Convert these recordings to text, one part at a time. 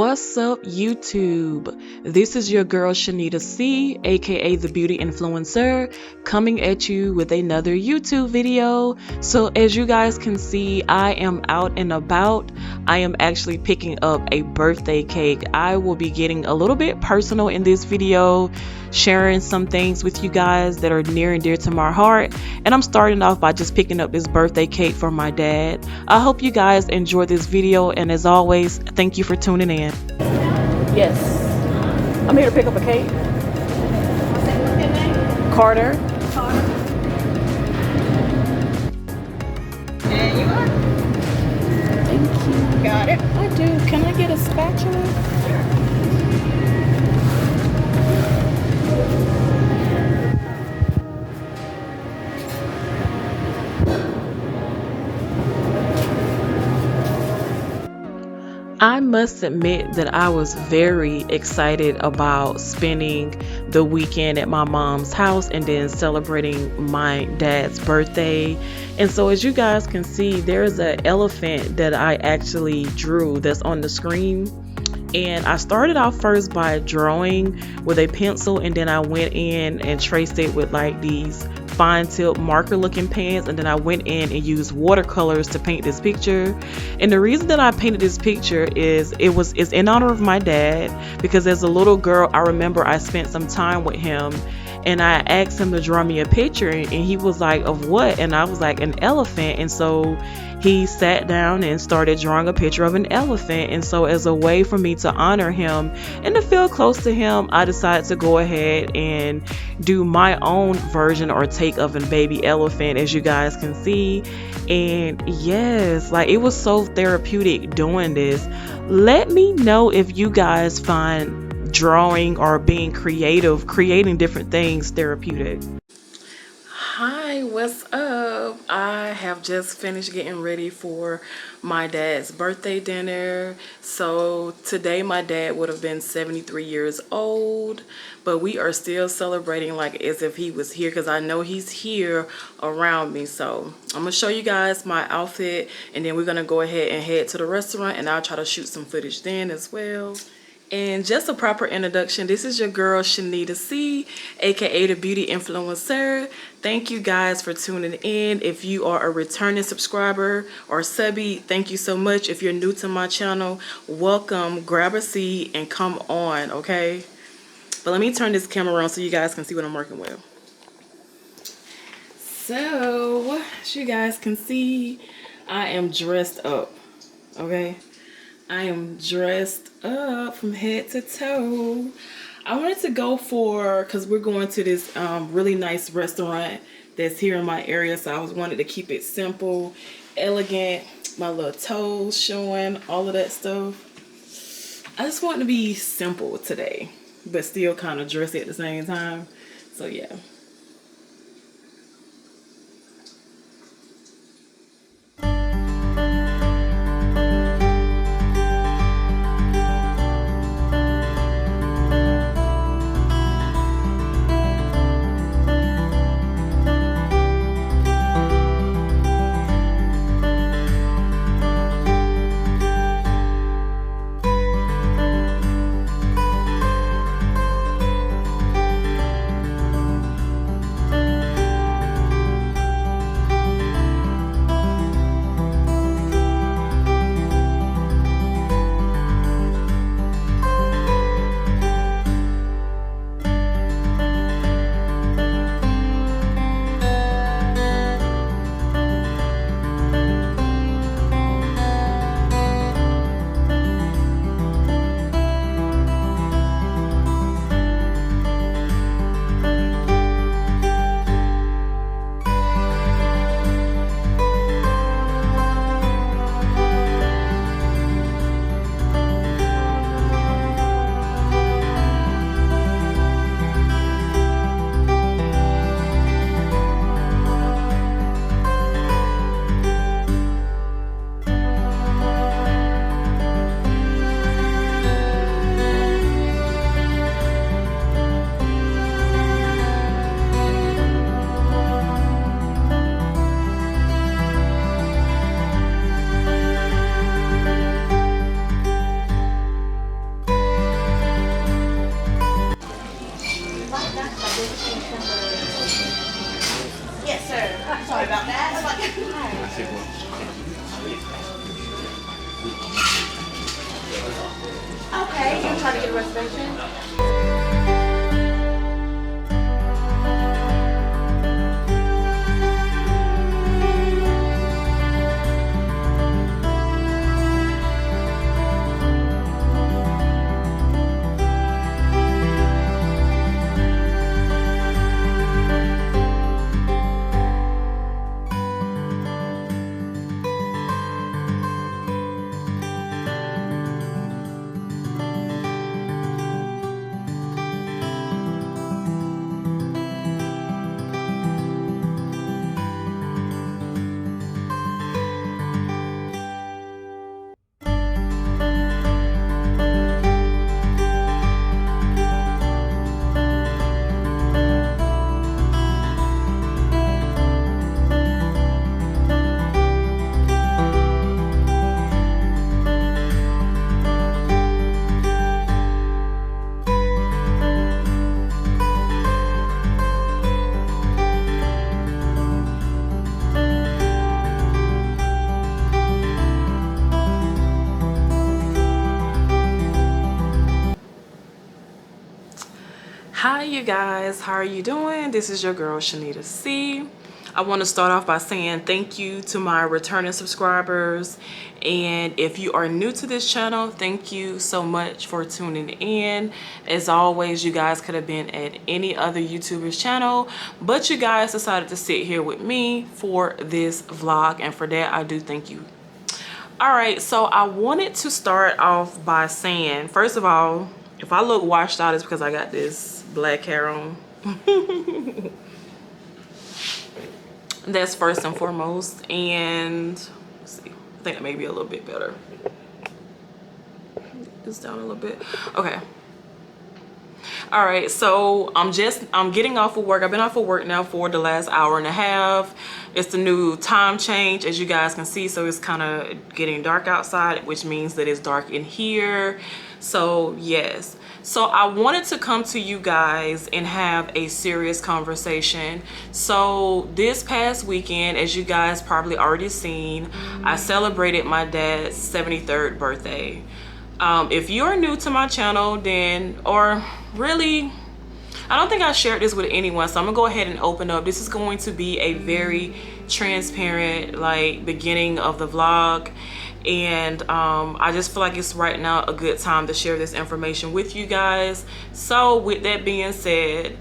What's up, YouTube? This is your girl Shenita C, aka the Beauty Influencer, coming at you with another YouTube video. So as you guys can see, I am out and about. I am actually picking up a birthday cake. I will be getting a little bit personal in this video, sharing some things with you guys that are near and dear to my heart. And I'm starting off by just picking up this birthday cake for my dad. I hope you guys enjoy this video, and as always, thank you for tuning in. Yes, I'm here to pick up a cake. Carter. There you are. Thank you. Got it. I do. Can I get a spatula? I must admit that I was very excited about spending the weekend at my mom's house and then celebrating my dad's birthday. And so as you guys can see, there's an elephant that I actually drew that's on the screen. And I started off first by drawing with a pencil, and then I went in and traced it with like these fine tip marker looking pens, and then I went in and used watercolors to paint this picture. And the reason that I painted this picture is it's in honor of my dad, because as a little girl I remember I spent some time with him and I asked him to draw me a picture, and he was like, of what? And I was like, an elephant. And so he sat down and started drawing a picture of an elephant. And so as a way for me to honor him and to feel close to him, I decided to go ahead and do my own version or take of a baby elephant, as you guys can see. And yes, like, it was so therapeutic doing this. Let me know if you guys find drawing or being creative, creating different things, therapeutic. Hi, what's up? I have just finished getting ready for my dad's birthday dinner. So today my dad would have been 73 years old, but we are still celebrating like as if he was here, because I know he's here around me. So I'm gonna show you guys my outfit, and then we're gonna go ahead and head to the restaurant, and I'll try to shoot some footage then as well. And just a proper introduction, this is your girl Shenita C, aka the Beauty Influencer. Thank you guys for tuning in. If you are a returning subscriber or subby, thank you so much. If you're new to my channel, welcome, grab a seat and come on, okay? But let me turn this camera around so you guys can see what I'm working with. So, as you guys can see, I am dressed up, okay? I am dressed up from head to toe. I wanted to go for, because we're going to this really nice restaurant that's here in my area, so I wanted to keep it simple, elegant, my little toes showing, all of that stuff. I just want to be simple today, but still kind of dressy at the same time. So yeah. the reservation? Hi you guys, how are you doing? This is your girl Shenita C. I want to start off by saying thank you to my returning subscribers, and if you are new to this channel, thank you so much for tuning in. As always, you guys could have been at any other YouTuber's channel, but you guys decided to sit here with me for this vlog, and for that I do thank you. All right, so I wanted to start off by saying, first of all, if I look washed out, it's because I got this black hair on. That's first and foremost. And let's see, I think that may be a little bit better. This down a little bit. Okay. All right, so I'm getting off of work. I've been off of work now for the last hour and a half. It's the new time change, as you guys can see, so it's kind of getting dark outside, which means that it's dark in here. So yes, so I wanted to come to you guys and have a serious conversation. So this past weekend, as you guys probably already seen, I celebrated my dad's 73rd birthday. If you're new to my channel, then, or really, I don't think I shared this with anyone, so I'm gonna go ahead and open up. This is going to be a very transparent, like, beginning of the vlog, and I just feel like it's right now a good time to share this information with you guys. So with that being said,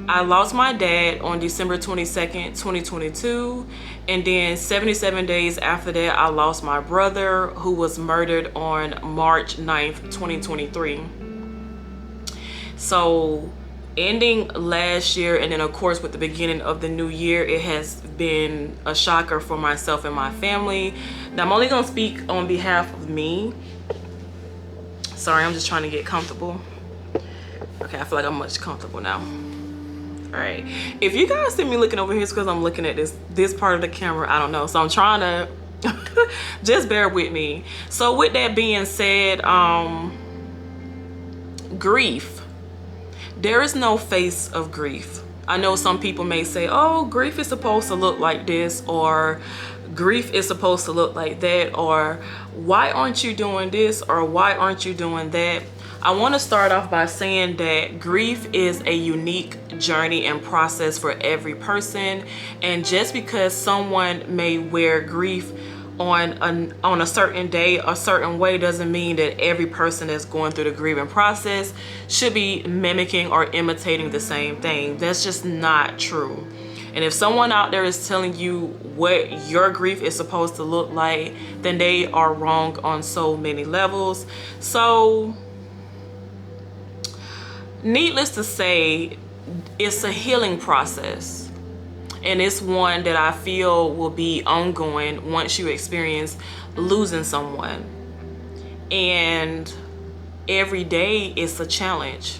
I lost my dad on December 22nd, 2022, and then 77 days after that I lost my brother, who was murdered on March 9th, 2023. So ending last year, and then of course with the beginning of the new year, it has been a shocker for myself and my family. Now I'm only gonna speak on behalf of me. Sorry, I'm just trying to get comfortable. Okay, I feel like I'm much comfortable now. All right, if you guys see me looking over here, it's because I'm looking at this part of the camera. I don't know, so I'm trying to just bear with me. So with that being said, grief, there is no face of grief. I know some people may say, oh, grief is supposed to look like this, or grief is supposed to look like that, or why aren't you doing this, or why aren't you doing that? I want to start off by saying that grief is a unique journey and process for every person, and just because someone may wear grief on a certain day a certain way doesn't mean that every person that's going through the grieving process should be mimicking or imitating the same thing. That's just not true. And if someone out there is telling you what your grief is supposed to look like, then they are wrong on so many levels. So needless to say, it's a healing process, and it's one that I feel will be ongoing once you experience losing someone. And every day it's a challenge.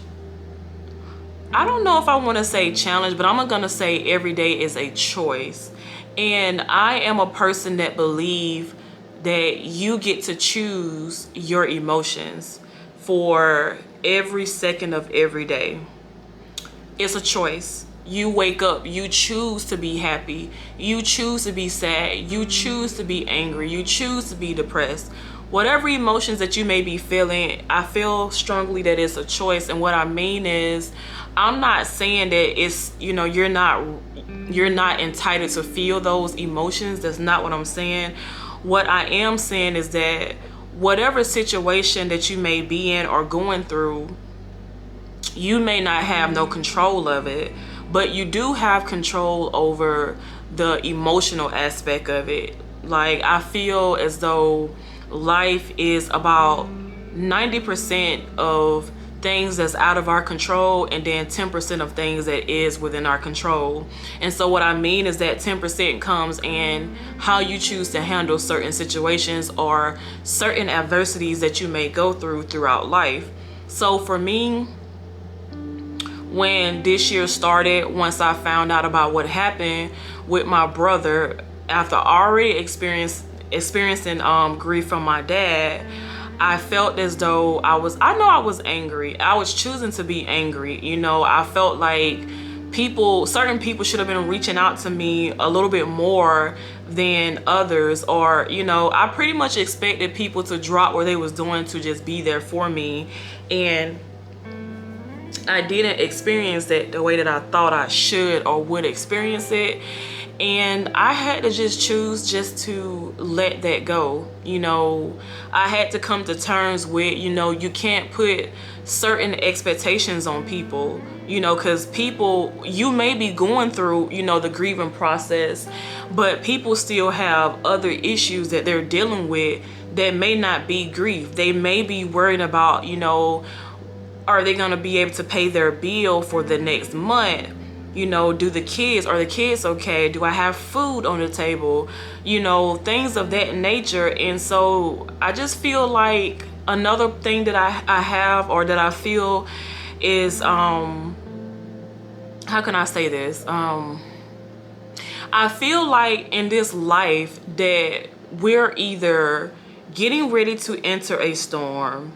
I don't know if I want to say challenge, but I'm gonna say every day is a choice. And I am a person that believes that you get to choose your emotions for every second of every day. It's a choice. You wake up, you choose to be happy, you choose to be sad, you choose to be angry, you choose to be depressed. whatever emotions that you may be feeling, I feel strongly that it's a choice. And what I mean is, I'm not saying that it's, you know, you're not entitled to feel those emotions. That's not what I'm saying. What I am saying is that whatever situation that you may be in or going through, you may not have no control of it, but you do have control over the emotional aspect of it. Like, I feel as though life is about 90% of things that's out of our control, and then 10% of things that is within our control. And so what I mean is that 10% comes in how you choose to handle certain situations or certain adversities that you may go through throughout life. So for me, when this year started, once I found out about what happened with my brother, after already experiencing grief from my dad, I felt as though I know I was angry. I was choosing to be angry. You know, I felt like certain people should have been reaching out to me a little bit more than others, or, you know, I pretty much expected people to drop what they was doing to just be there for me. And I didn't experience that the way that I thought I should or would experience it. And I had to just choose just to let that go. You know, I had to come to terms with, you know, you can't put certain expectations on people, you know, because people, you may be going through, you know, the grieving process, but people still have other issues that they're dealing with that may not be grief. They may be worried about, you know, are they going to be able to pay their bill for the next month? You know, are the kids okay? Do I have food on the table? You know, things of that nature. And so I just feel like another thing that I have, or that I feel is, how can I say this? I feel like in this life that we're either getting ready to enter a storm,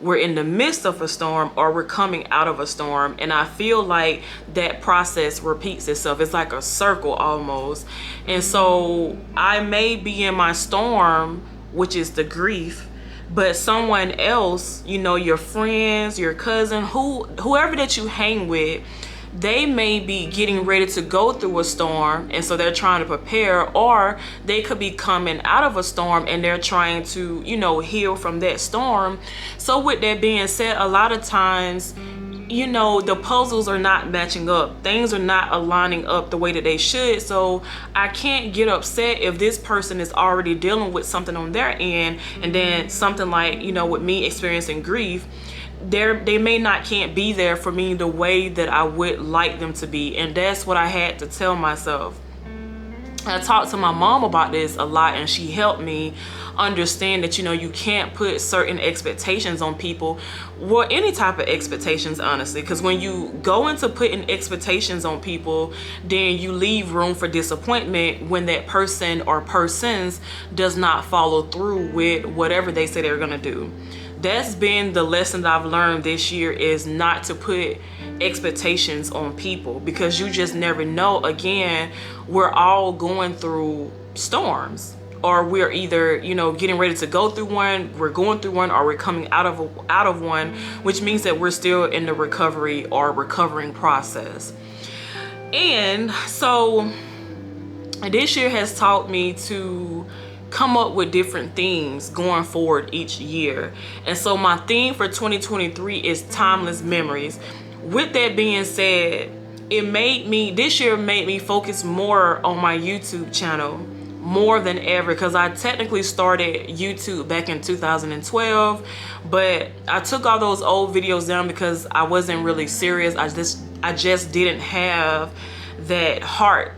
we're in the midst of a storm, or we're coming out of a storm. And I feel like that process repeats itself. It's like a circle almost. And so I may be in my storm, which is the grief, but someone else, you know, your friends, your cousin, whoever that you hang with, they may be getting ready to go through a storm, and so they're trying to prepare, or they could be coming out of a storm and they're trying to, you know, heal from that storm. So with that being said, a lot of times, you know, the puzzles are not matching up. Things are not aligning up the way that they should. So I can't get upset if this person is already dealing with something on their end, and then something like, you know, with me experiencing grief, they can't be there for me the way that I would like them to be. And that's what I had to tell myself. I talked to my mom about this a lot, and she helped me understand that, you know, you can't put certain expectations on people, or any type of expectations, honestly, because when you go into putting expectations on people, then you leave room for disappointment when that person or persons does not follow through with whatever they say they're gonna do. That's been the lesson that I've learned this year, is not to put expectations on people, because you just never know. Again, we're all going through storms, or we're either, you know, getting ready to go through one, we're going through one, or we're coming out of one, which means that we're still in the recovery or recovering process. And so this year has taught me to come up with different themes going forward each year. And so my theme for 2023 is timeless memories. With that being said, this year made me focus more on my YouTube channel more than ever, because I technically started YouTube back in 2012, but I took all those old videos down because I wasn't really serious. I just didn't have that heart,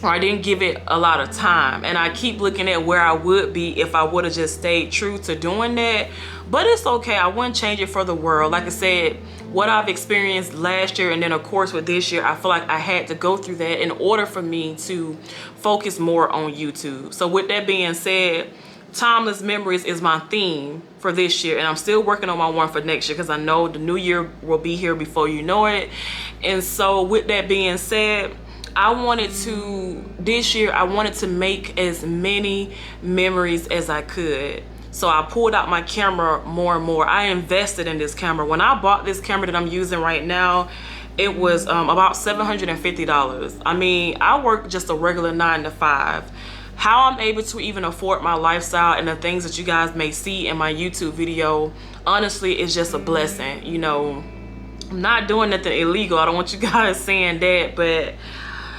or I didn't give it a lot of time. And I keep looking at where I would be if I would have just stayed true to doing that. But it's okay. I wouldn't change it for the world. Like I said, what I've experienced last year, and then of course with this year, I feel like I had to go through that in order for me to focus more on YouTube. So with that being said, timeless memories is my theme for this year, and I'm still working on my one for next year, because I know the new year will be here before you know it. And so with that being said, this year I wanted to make as many memories as I could. So I pulled out my camera more and more. I invested in this camera. When I bought this camera that I'm using right now, it was about $750. I mean, I work just a regular 9 to 5. How I'm able to even afford my lifestyle and the things that you guys may see in my YouTube video, honestly, it's just a blessing. You know, I'm not doing nothing illegal. I don't want you guys saying that, but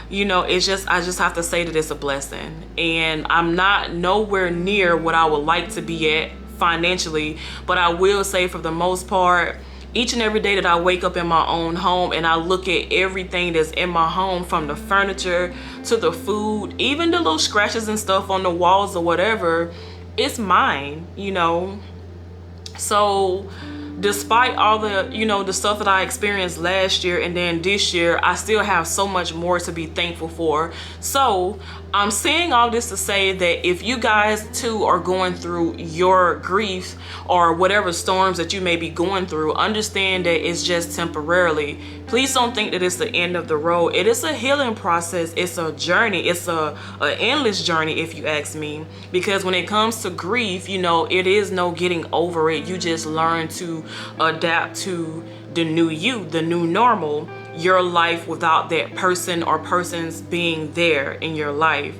you know, it's just, I just have to say that it's a blessing. And I'm not nowhere near what I would like to be at financially, but I will say for the most part, each and every day that I wake up in my own home and I look at everything that's in my home, from the furniture to the food, even the little scratches and stuff on the walls or whatever, it's mine, you know. So despite all the, you know, the stuff that I experienced last year and then this year, I still have so much more to be thankful for. So I'm saying all this to say that if you guys too are going through your grief or whatever storms that you may be going through, understand that it's just temporarily. Please don't think that it's the end of the road. It is a healing process. It's a journey. It's a endless journey, if you ask me. Because when it comes to grief, you know, it is no getting over it. You just learn to adapt to the new you, the new normal, your life without that person or persons being there in your life.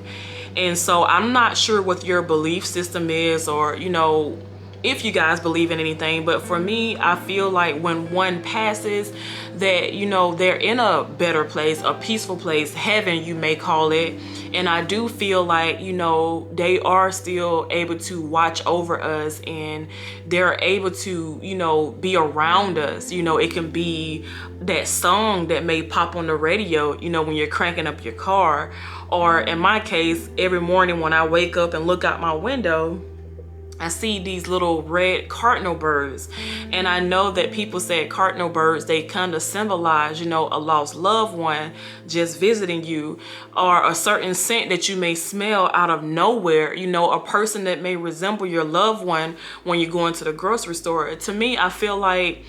And so I'm not sure what your belief system is, or, you know, if you guys believe in anything, but for me, I feel like when one passes, that, you know, they're in a better place, a peaceful place, heaven you may call it. And I do feel like, you know, they are still able to watch over us, and they're able to, you know, be around us. You know, it can be that song that may pop on the radio, you know, when you're cranking up your car, or in my case, every morning when I wake up and look out my window, I see these little red cardinal birds. And I know that people said cardinal birds, they kind of symbolize, you know, a lost loved one just visiting you, or a certain scent that you may smell out of nowhere, you know, a person that may resemble your loved one when you go into the grocery store. To me, I feel like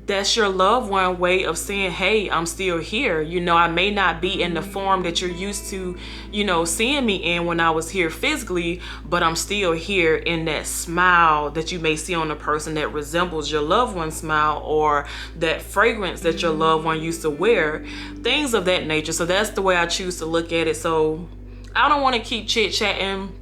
that's your loved one way of saying, hey, I'm still here. You know, I may not be in the form that you're used to, you know, seeing me in when I was here physically, but I'm still here in that smile that you may see on a person that resembles your loved one's smile, or that fragrance that your loved one used to wear, things of that nature. So that's the way I choose to look at it. So I don't want to keep chit-chatting.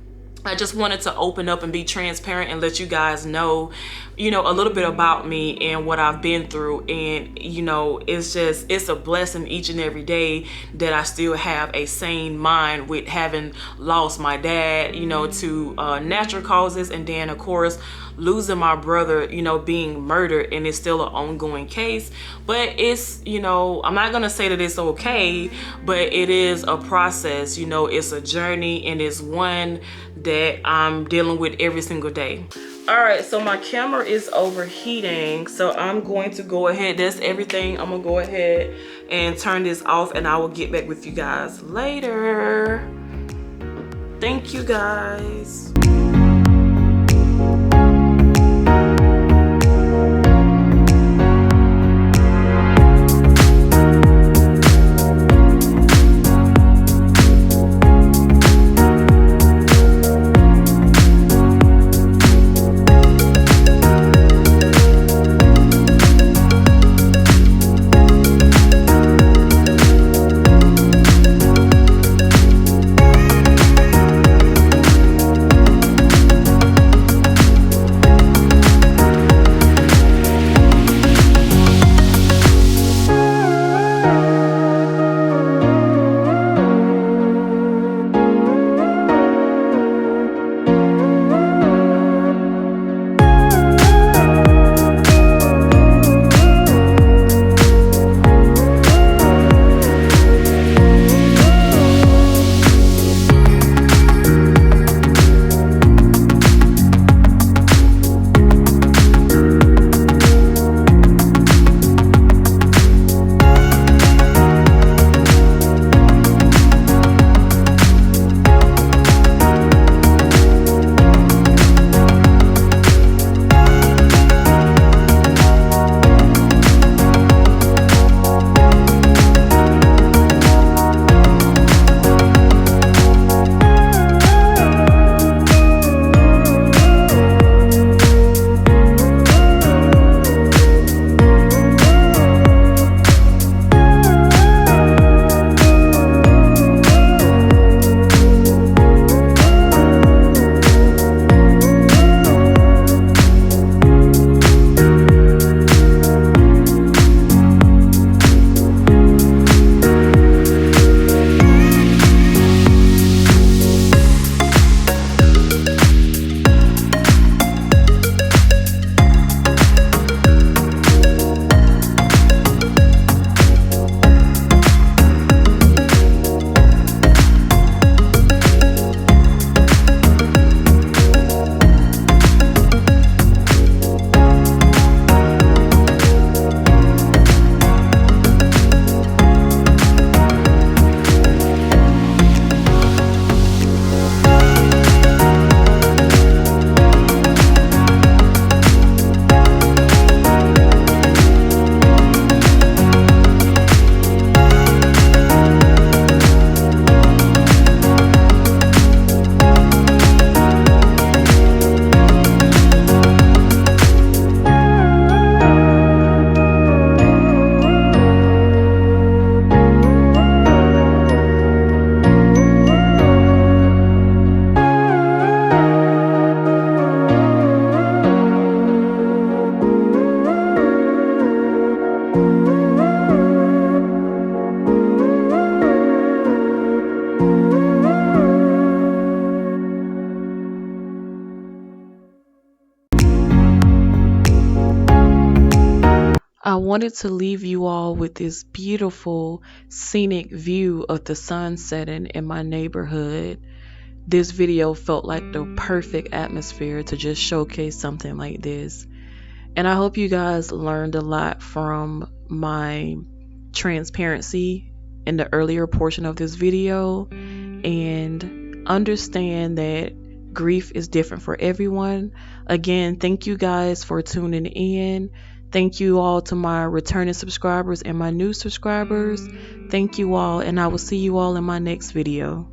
I just wanted to open up and be transparent and let you guys know, you know, a little bit about me and what I've been through. And, you know, it's a blessing each and every day that I still have a sane mind, with having lost my dad, you know, to natural causes, and then of course losing my brother, you know, being murdered, and it's still an ongoing case. But it's, you know, I'm not gonna say that it's okay, but it is a process, you know, it's a journey, and it's one that I'm dealing with every single day. All right, so my camera is overheating, so I'm going to go ahead, that's everything. I'm gonna go ahead and turn this off, and I will get back with you guys later. Thank you guys. I wanted to leave you all with this beautiful scenic view of the sun setting in my neighborhood. This video felt like the perfect atmosphere to just showcase something like this. And I hope you guys learned a lot from my transparency in the earlier portion of this video, and understand that grief is different for everyone. Again, thank you guys for tuning in. Thank you all to my returning subscribers and my new subscribers. Thank you all, and I will see you all in my next video.